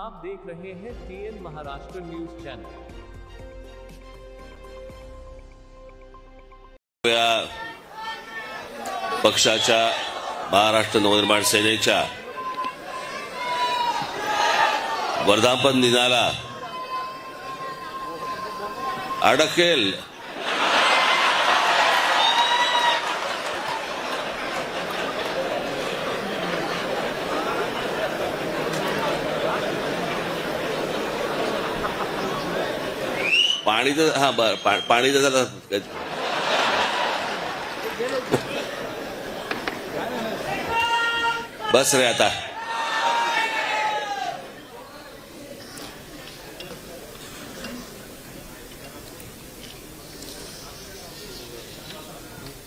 आप देख रहे हैं TN महाराष्ट्र न्यूज चैनल। पक्षाच्या महाराष्ट्र नवनिर्माण सेनेच्या वर्धापन दिनाला अडकेल पाणी तर पाणी तर बस रे आता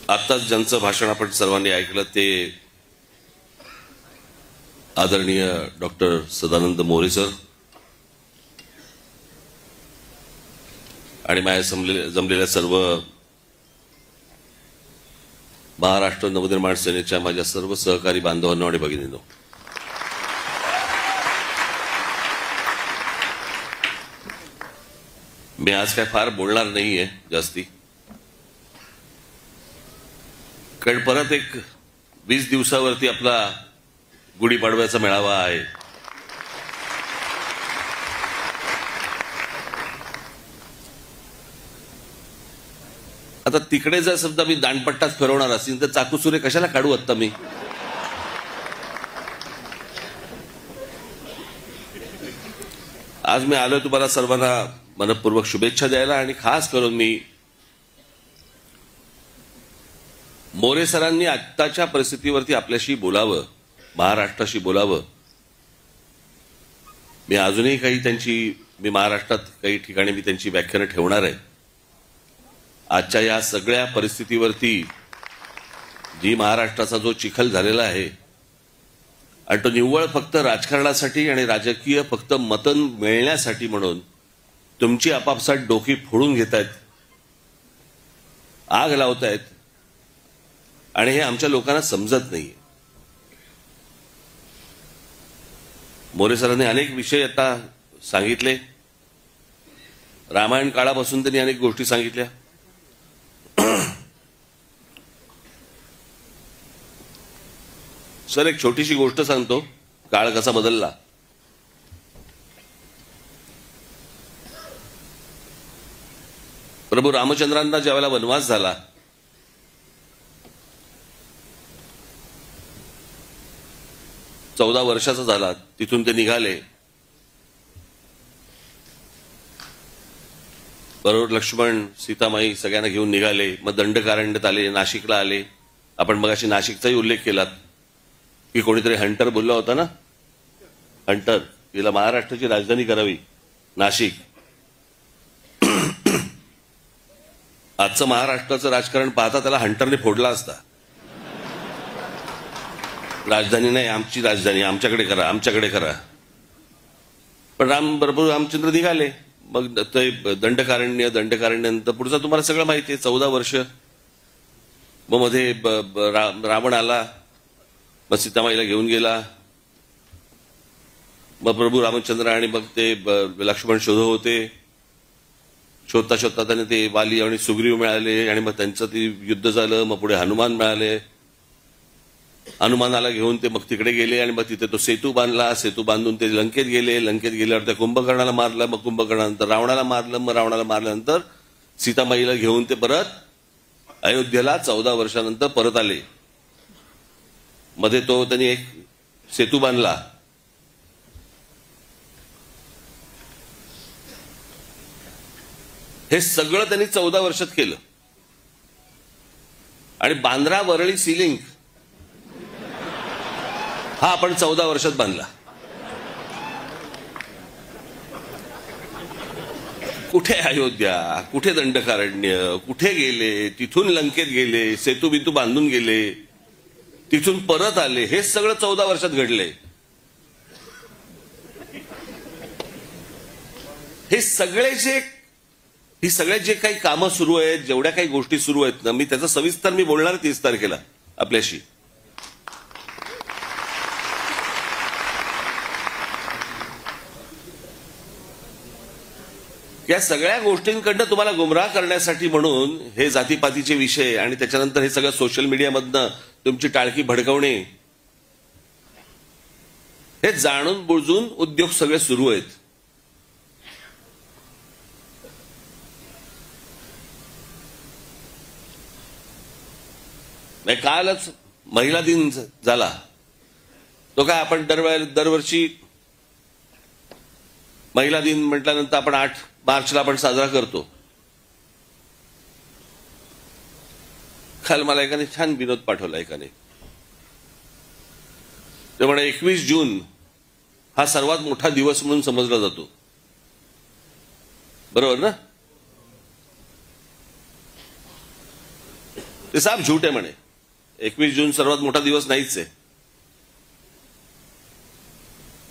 आत्ताच ज्यांचं भाषण आपण सर्वांनी ऐकलं ते आदरणीय डॉक्टर सदानंद मोरे सर आणि माझ्या जमलेल्या सर्व महाराष्ट्र नवनिर्माण सेनेच्या माझ्या सर्व सहकारी बांधवांनो आणि भगिनींनो, मी आज काय फार बोलणार नाहीये जास्ती, कारण परत एक 20 दिवसावरती आपला गुढीपाडव्याचा मेळावा आहे। आता तिकडे जर समजा मी दांडपट्टाच फिरवणार असेल तर चाकूसुरे कशाला काढू आता मी? आज मी आलोय तुम्हाला सर्वांना मनपूर्वक शुभेच्छा द्यायला आणि खास करून मी मोरे सरांनी आत्ताच्या परिस्थितीवरती आपल्याशी बोलावं, महाराष्ट्राशी बोलावं। मी अजूनही मी महाराष्ट्रात काही ठिकाणी मी त्यांची व्याख्यानं ठेवणार आहे। आजच्या या सगळ्या परिस्थितीवरती जी महाराष्ट्राचा जो चिखल झालेला आहे आणि तो निव्वळ फक्त राजकारणासाठी आणि राजकीय फक्त मतं मिळण्यासाठी म्हणून तुमची आपापसात डोकी फोडून घेतायत, आग लावतायत आणि हे आमच्या लोकांना समजत नाहीये। मोरे सरांनी अनेक विषय आता सांगितले, रामायण काळापासून त्यांनी अनेक गोष्टी सांगितल्या। सर एक छोटीशी गोष्ट सांगतो, काळ कसा बदलला। प्रभू रामचंद्रांना ज्यावेळेला वनवास झाला चौदा वर्षाचा झाला, तिथून ते निघाले, बरोबर लक्ष्मण सीतामाई सगळ्यांना घेऊन निघाले। मग दंडकारण्यत आले, नाशिकला आले। आपण मगाशी नाशिकचाही उल्लेख केलात की कोणीतरी हंटर बोलला होता ना, हंटर तिला महाराष्ट्राची राजधानी करावी नाशिक। आजचं महाराष्ट्राचं राजकारण पाहता त्याला हंटरने फोडला असता। राजधानी नाही, आमची राजधानी, आमच्याकडे करा, आमच्याकडे करा। पण रामचंद्र निघाले, मग ते दंडकारण्यनंतर पुढचा तुम्हाला सगळं माहिती आहे, 14 वर्ष। मग मध्ये रावण आला, मग सीतामाईला घेऊन गेला, मग प्रभू रामचंद्र आणि मग ते लक्ष्मण शोधत होते, शोधता शोधता त्याने ते वाली आणि सुग्रीव मिळाले आणि मग त्यांचं ते युद्ध झालं। मग पुढे हनुमान मिळाले, हनुमानाला घेऊन ते मग तिकडे गेले आणि मग तिथे तो सेतू बांधला, सेतू बांधून ते लंकेत गेले, लंकेत गेल्यावर त्या कुंभकर्णाला मारलं, मग कुंभकर्णानंतर रावणाला मारलं, मग रावणाला मारल्यानंतर सीतामाईला घेऊन ते परत अयोध्येला 14 वर्षानंतर परत आले। मध्ये तो त्यांनी एक सेतू बांधला। हे सगळं त्यांनी 14 वर्षात केलं आणि बांद्रा वरळी सी लिंक हा आपण 14 वर्षात बांधला। कुठे अयोध्या, कुठे दंडकारण्य, कुठे गेले, तिथून लंकेत गेले, सेतू बितू बांधून गेले, तिथून परत आले, हे सगळं 14 वर्षात घडले। हे सगळे जे काही कामं सुरू आहेत, जेवढ्या काही गोष्टी सुरू आहेत ना, मी त्याचं सविस्तर मी बोलणार 30 तारखेला आपल्याशी। या सगळ्या गोष्टींकडनं तुम्हाला गुमराह करण्यासाठी म्हणून हे जातीपातीचे विषय आणि त्याच्यानंतर हे सगळं सोशल मीडियामधनं तुमची टाळकी भडकवणे, हे जाणून बुजून उद्योग सगळे सुरू आहेत. कालच महिला दिन झाला. तो काय आपण दरवर्षी महिला दिन म्हटल्यानंतर आपण 8 मार्चला आपण साजरा करतो. काल मला एकाने छान विनोद पाठवला. एकाने ते म्हणे 21 जून हा सर्वात मोठा दिवस म्हणून समजला जातो. बरोबर ना? ते साफ झूट आहे म्हणे. 21 जून सर्वात मोठा दिवस नाहीच आहे.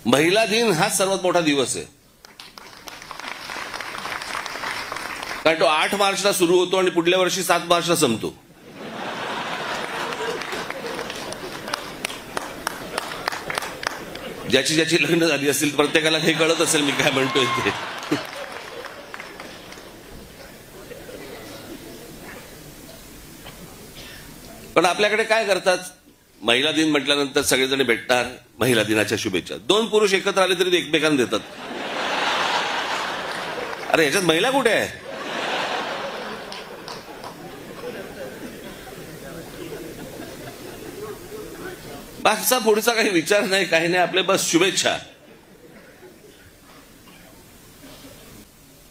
महिला दिन हा सर्वात मोठा दिवस आहे. कारण तो 8 मार्चला सुरू होतो आणि पुढल्या वर्षी 7 मार्चला संपतो. ज्याची ज्याची लग्न झाली असतील प्रत्येकाला हे कळत असेल मी काय म्हणतोय ते. पण आपल्याकडे काय करतात, महिला दिन म्हटल्यानंतर सगळेजण भेटणार, महिला दिनाच्या शुभेच्छा. 2 पुरुष एकत्र आले तरी ते एकमेकांना देतात. अरे ह्याच्यात महिला कुठे आहे? बाकीचा पुढचा काही विचार नाही, काही नाही, आपले बस शुभेच्छा.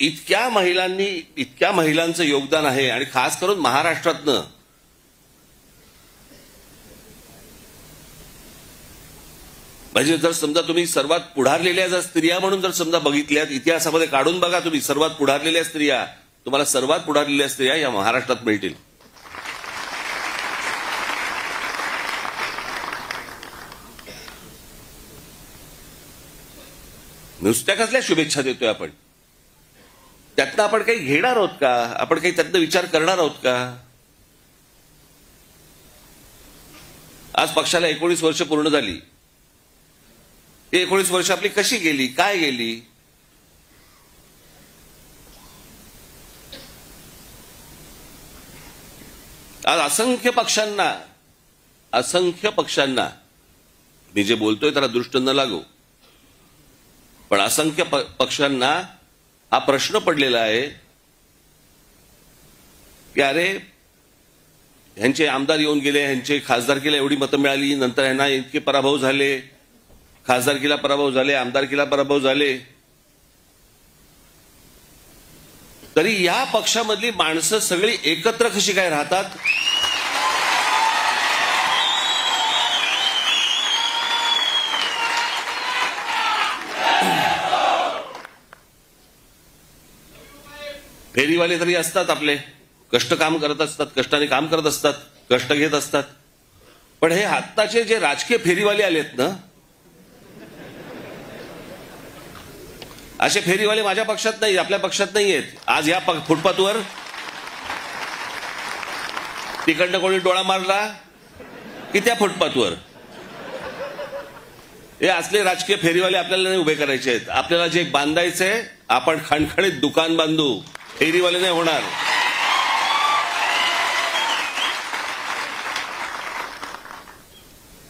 इतक्या महिलांचं योगदान आहे आणि खास करून महाराष्ट्रातनं. म्हणजे जर समजा तुम्ही सर्वात पुढारलेल्या जर स्त्रिया म्हणून जर समजा बघितल्यात, इतिहासामध्ये काढून बघा तुम्ही, सर्वात पुढारलेल्या स्त्रिया, तुम्हाला सर्वात पुढारलेल्या स्त्रिया या महाराष्ट्रात मिळतील. नुसत्या कसल्या शुभेच्छा देतोय आपण? त्यातनं आपण काही घेणार आहोत का? आपण काही त्यातनं विचार करणार आहोत का? आज पक्षाला 19 वर्ष पूर्ण झाली. 19 वर्ष आपली कशी गेली, काय गेली? आज असंख्य पक्षांना मी जे बोलतोय त्याला दृष्ट न लागू, पण असंख्य पक्षांना हा प्रश्न पडलेला आहे की अरे ह्यांचे आमदार येऊन गेले, ह्यांचे खासदारकीला एवढी मतं मिळाली, नंतर ह्यांना इतके पराभव झाले, खासदारकीला पराभव झाले, आमदारकीला पराभव झाले, तरी या पक्षामधली माणसं सगळी एकत्र कशी काय राहतात? फेरीवाले तरी असतात, आपले कष्ट काम करत असतात, कष्टाने काम करत असतात, कष्ट घेत असतात. पण हे आत्ताचे जे राजकीय फेरीवाले आलेत ना, असे फेरीवाले माझ्या पक्षात नाही, आपल्या पक्षात नाही आहेत. आज या फुटपाथवर तिकडनं कोणी डोळा मारला की त्या फुटपाथवर हे असले राजकीय फेरीवाले आपल्याला नाही उभे करायचे आहेत. आपल्याला जे बांधायचंय, आपण खणखणीत दुकान बांधू, फेरीवाले नाही होणार.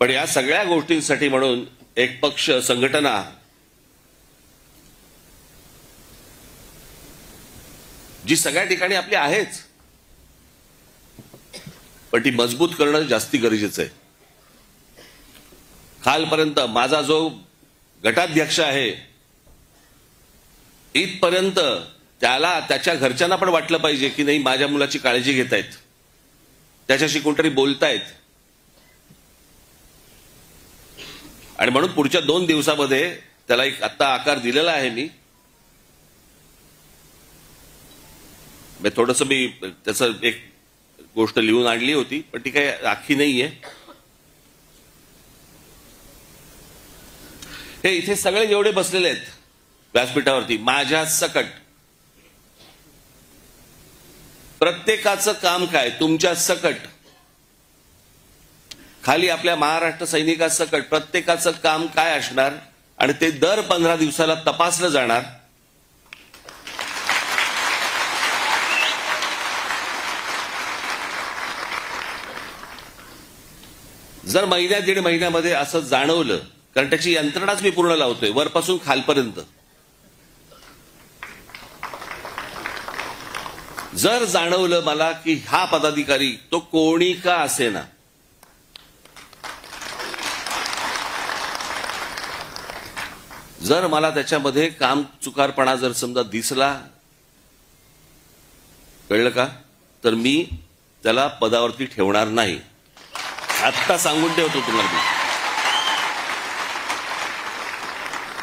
पण या सगळ्या गोष्टींसाठी म्हणून एक पक्ष, संघटना जी सगळ्या ठिकाणी आपली आहेच, पण ती मजबूत करणं जास्ती गरजेचं आहे. खालपर्यंत माझा जो गटाध्यक्ष आहे इथपर्यंत त्याला, त्याच्या घरच्यांना पण वाटलं पाहिजे की नाही माझ्या मुलाची काळजी घेतायत, त्याच्याशी कोणतरी बोलतायत. आणि म्हणून पुढच्या 2 दिवसामध्ये त्याला एक आत्ता आकार दिलेला आहे मी. थोडंसं मी त्याचं एक गोष्ट लिहून आणली होती, पण ती काही आखी नाहीये. हे इथे सगळे जेवढे बसलेले आहेत व्यासपीठावरती, माझ्या सकट प्रत्येकाचं काम काय, तुमच्या सकट खाली आपल्या महाराष्ट्र सैनिकासकट प्रत्येकाचं काम काय असणार, आणि ते दर 15 दिवसाला तपासलं जाणार. जर महिन्यात दीड महिन्यामध्ये असं जाणवलं, कारण त्याची यंत्रणाच मी पूर्ण लावतोय वरपासून खालपर्यंत, जर जाणवलं मला की हा पदाधिकारी तो कोणी का असेना जर मला त्याच्यामध्ये काम चुकारपणा जर समजा दिसला, कळलं का, तर मी त्याला पदावरती ठेवणार नाही. आत्ता सांगून ठेवतो तुम्हाला मी.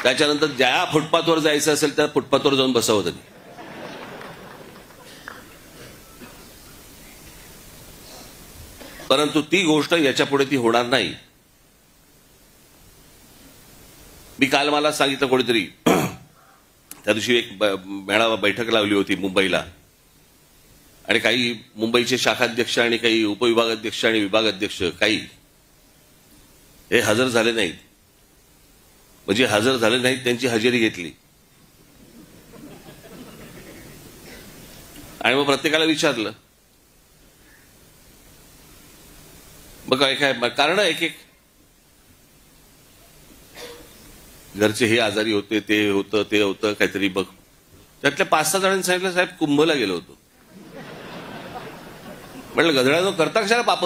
त्याच्यानंतर ज्या फुटपाथवर जायचं असेल त्या फुटपाथवर जाऊन बसावं त्यांनी. परंतु ती गोष्ट याच्या पुढे ती होणार नाही. मी काल मला सांगितलं कोणीतरी, त्या दिवशी एक मेळावा बैठक लावली होती मुंबईला, आणि काही मुंबईचे शाखाध्यक्ष आणि काही उपविभागाध्यक्ष आणि विभागाध्यक्ष काही हे हजर झाले नाहीत. म्हणजे हजर झाले नाहीत, त्यांची हजेरी घेतली. आणि मग प्रत्येकाला विचारलं, मग काय काय कारण, एक एक घरचे हे आजारी होते, ते होतं काहीतरी. बघ, त्यातल्या 5-6 जणांनी सांगितलं, साहेब कुंभला गेलो होतो. म्हटलं, गधड्यानो करता कशाला पाप.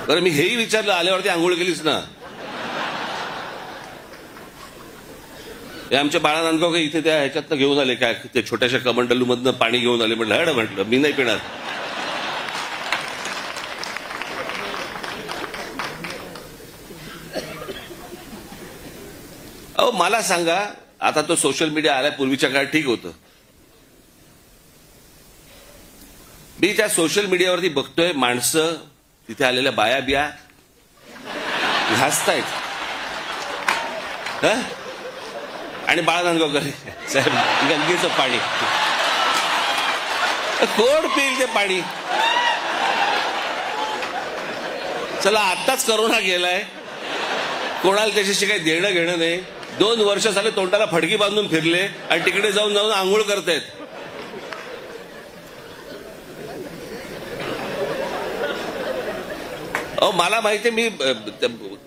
बरं, मी हेही विचारलं, आल्यावरती आंघोळ केलीस ना. हे आमच्या बाळा नांदगाव इथे त्या ह्याच्यातनं घेऊन आले काय, ते छोट्याशा कमंडलू मधनं पाणी घेऊन आले. म्हटलं, हड, म्हटलं मी नाही पिणार. अहो मला सांगा, आता तो सोशल मीडिया आल्या, पूर्वीच्या काळात ठीक होतं. मी त्या सोशल मीडियावरती बघतोय, माणसं तिथे आलेल्या बाया बिया हसतायत, आणि बाळा नांदगावकर साहेब गंगेचं पाणी कोण पिईल ते पाणी. चला, आत्ताच करोना गेलाय, कोणाला त्याच्याशी काही देणं घेणं नाही. 2 वर्ष झाले तोंडाला फडकी बांधून फिरले आणि तिकडे जाऊन जाऊन आंघोळ करतायत. अहो मला माहितीये, मी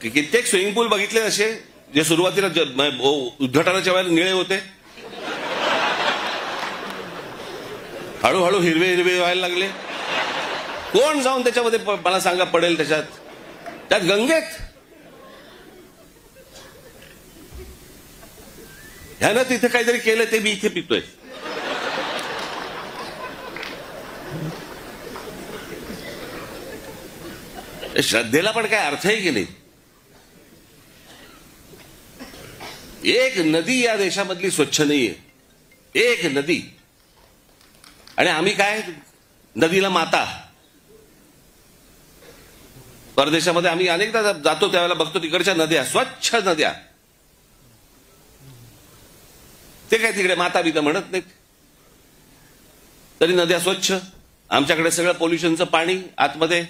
कित्येक स्विमिंग पूल बघितले असे जे सुरुवातीला उद्घाटनाच्या वेळेला निळे होते, हळूहळू हिरवे हिरवे व्हायला लागले. कोण जाऊन त्याच्यामध्ये मला सांगा पडेल त्यात गंगेत. ह्यानं तिथे काहीतरी केलं, ते मी इथे पितोय. श्रद्धेला पण काय अर्थ आहे की नाही. एक नदी या देशामधली स्वच्छ नाहीये, एक नदी. आणि आम्ही काय नदीला माता. परदेशामध्ये आम्ही अनेकदा जातो, त्यावेळेला बघतो तिकडच्या नद्या स्वच्छ नद्या, ते काय तिकडे माता बिता म्हणत नाहीत, तरी नद्या स्वच्छ. आमच्याकडे सगळं पोल्युशनचं पाणी आतमध्ये,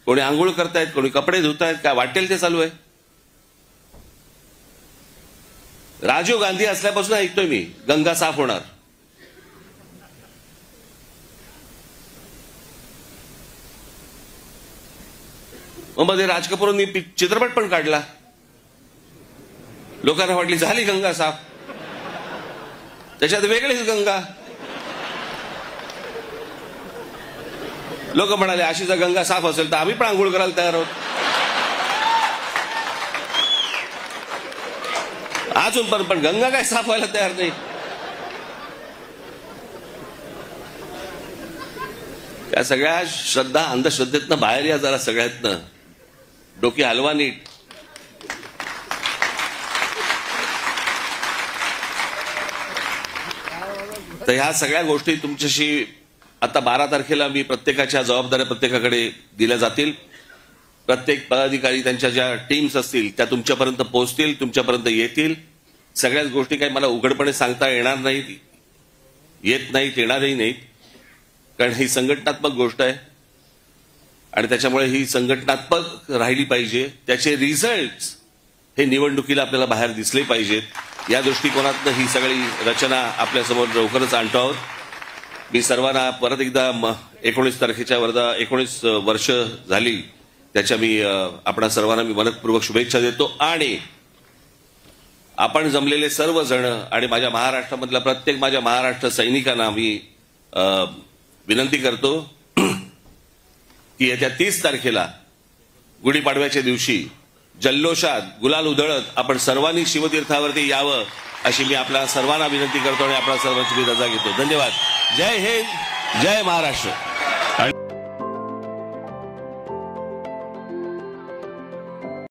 कोणी आंघोळ करतायत, कोणी कपडे धुतायत, काय वाटेल ते चालू आहे. राजीव गांधी असल्यापासून ऐकतोय मी, गंगा साफ होणार. मग मध्ये राज कपूरनी चित्रपट पण काढला, लोकांना वाटली झाली गंगा साफ, त्याच्यात वेगळीच गंगा. लोक म्हणाले, अशी जर गंगा साफ असेल तर आम्ही पण आंघोळ करायला तयार आहोत. अजून पण गंगा काय साफ व्हायला तयार नाही. त्या सगळ्या श्रद्धा अंधश्रद्धेतनं बाहेर या जरा, सगळ्यातनं डोकी हलवा नीट. तर ह्या सगळ्या गोष्टी तुमच्याशी आता 12 तारखेला मी प्रत्येकाच्या जबाबदाऱ्या प्रत्येकाकडे दिल्या जातील. प्रत्येक पदाधिकारी त्यांच्या ज्या टीम्स असतील त्या तुमच्यापर्यंत पोहोचतील, तुमच्यापर्यंत येतील. सगळ्याच गोष्टी काही मला उघडपणे सांगता येणार नाहीत, येत नाहीत, येणारही नाहीत, कारण ही संघटनात्मक गोष्ट आहे आणि त्याच्यामुळे ही संघटनात्मक राहिली पाहिजे. त्याचे रिझल्ट्स हे निवडणुकीला आपल्याला बाहेर दिसले पाहिजेत. या दृष्टिकोनातनं ही सगळी रचना आपल्यासमोर लवकरच आणतो आहोत. मी सर्वांना परत एकदा 19 तारखेच्या 19 वर्ष झाली त्याच्या मी आपणा सर्वांना मी मनपूर्वक शुभेच्छा देतो आणि आपण जमलेले सर्व जण आणि माझ्या महाराष्ट्रामधल्या प्रत्येक माझ्या महाराष्ट्र सैनिकांना मी विनंती करतो की येत्या 30 तारखेला गुढीपाडव्याच्या दिवशी जल्लोषात गुलाल उधळत आपण सर्वांनी शिवतीर्थावरती यावं अशी मी आपल्या सर्वांना विनंती करतो आणि आपल्या सर्वांची मी रजा घेतो. धन्यवाद. जय हिंद, जय महाराष्ट्र.